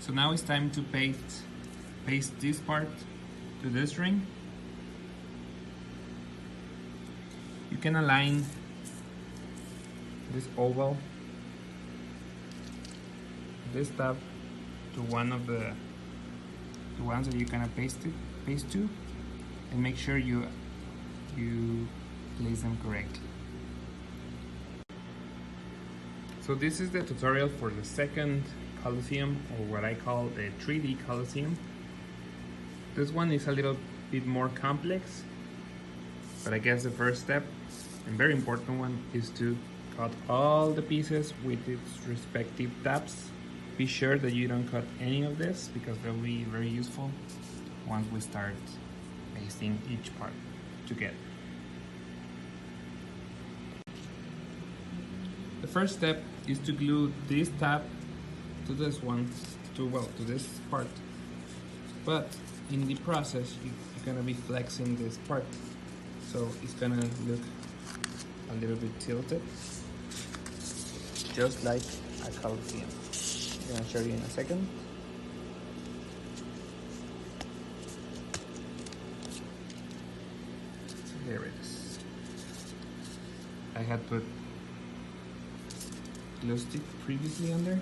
So now it's time to paste this part to this ring. You can align this oval, this tab, to one of the ones that you're gonna paste to, and make sure you place them correctly. So this is the tutorial for the second Colosseum, or what I call the 3D Colosseum. This one is a little bit more complex, but I guess the first step, and very important one, is to cut all the pieces with its respective tabs. Be sure that you don't cut any of this, because they'll be very useful once we start pasting each part together. The first step is to glue this tab to this one, to this part. But in the process, you're gonna be flexing this part, so it's gonna look a little bit tilted, just like a Colosseum. I'm gonna show you in a second. So there it is. I had put glue stick previously on there,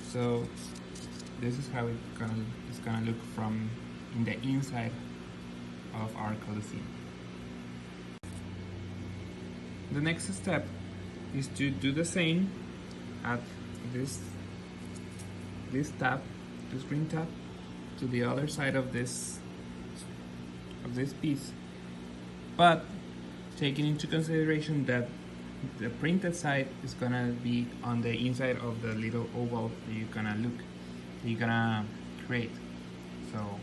so this is how it's gonna look from in the inside of our Colosseum. The next step is to do the same at this tab, this green tab, to the other side of this piece, but taking into consideration that the printed side is gonna be on the inside of the little oval that you're gonna create. So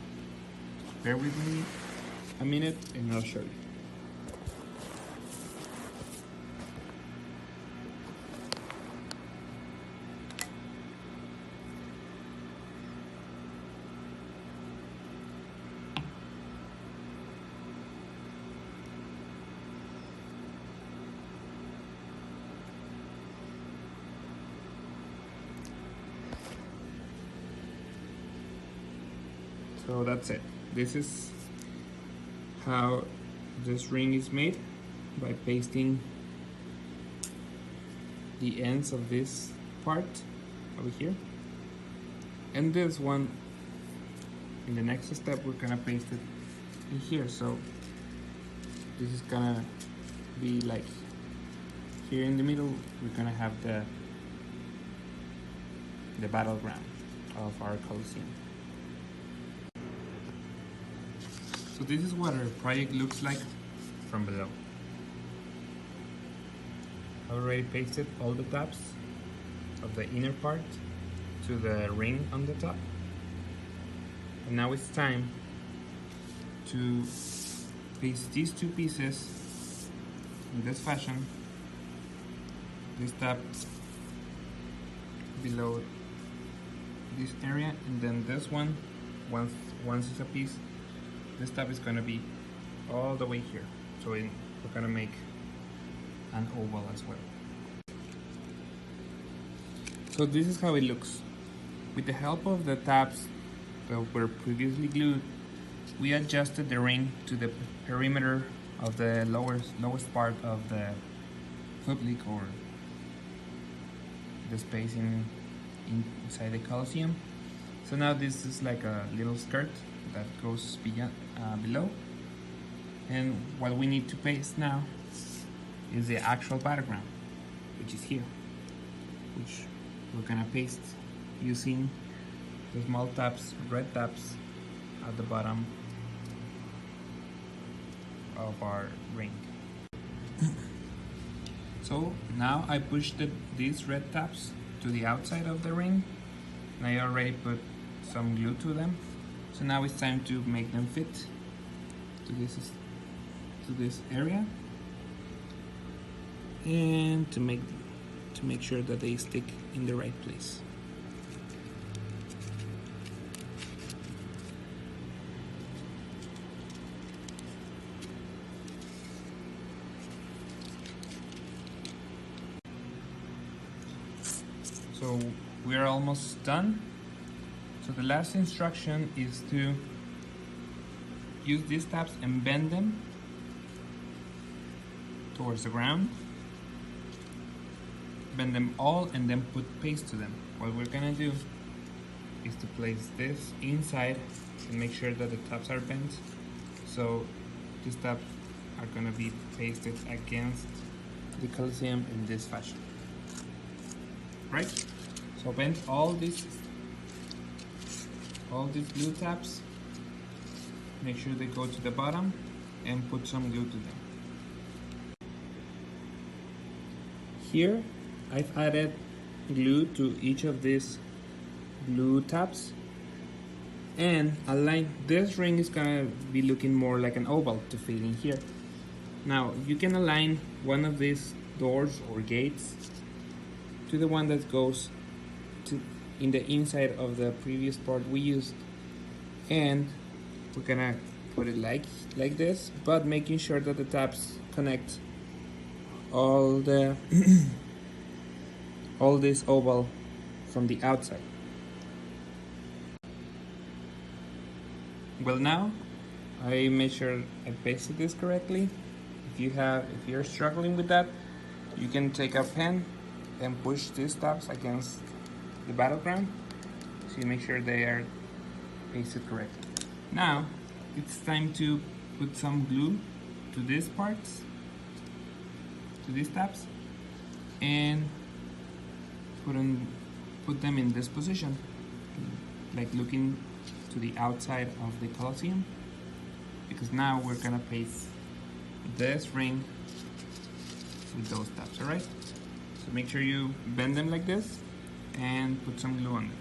bear with me a minute and I'll show you. So that's it. This is how this ring is made, by pasting the ends of this part over here. And this one, in the next step, we're gonna paste it in here. So this is gonna be like here in the middle, we're gonna have the battleground of our Colosseum. So this is what our project looks like from below. I already pasted all the tabs of the inner part to the ring on the top. And now it's time to paste these two pieces in this fashion. This tab below this area, and then this one, once it's a piece, this tab is gonna be all the way here. So we're gonna make an oval as well. So this is how it looks. With the help of the tabs that were previously glued, we adjusted the ring to the perimeter of the lowest part of the public, or the space inside the Colosseum. So now this is like a little skirt that goes below, and what we need to paste now is the actual battleground, which is here, which we're gonna paste using the small tabs, red tabs at the bottom of our ring. So now I pushed these red tabs to the outside of the ring, and I already put some glue to them. So now it's time to make them fit to this area, and to make sure that they stick in the right place. So we're almost done. So the last instruction is to use these tabs and bend them towards the ground. Bend them all and then put paste to them. What we're gonna do is to place this inside and make sure that the tabs are bent. So these tabs are gonna be pasted against the Colosseum in this fashion. Right? So bend all these glue tabs. Make sure they go to the bottom and put some glue to them. Here I've added glue to each of these glue tabs and align. This ring is gonna be looking more like an oval to fit in here. Now you can align one of these doors or gates to the one that goes to in the inside of the previous part we used, and we're gonna put it like this, but making sure that the tabs connect all the all this oval from the outside. Well, now I made sure I pasted this correctly. If you're struggling with that, you can take a pen and push these tabs against the battleground so you make sure they are pasted correctly. Now it's time to put some glue to these parts, to these tabs, and put them in this position, like looking to the outside of the Colosseum, because now we're gonna paste this ring with those tabs. Alright, so make sure you bend them like this and put some glue on them.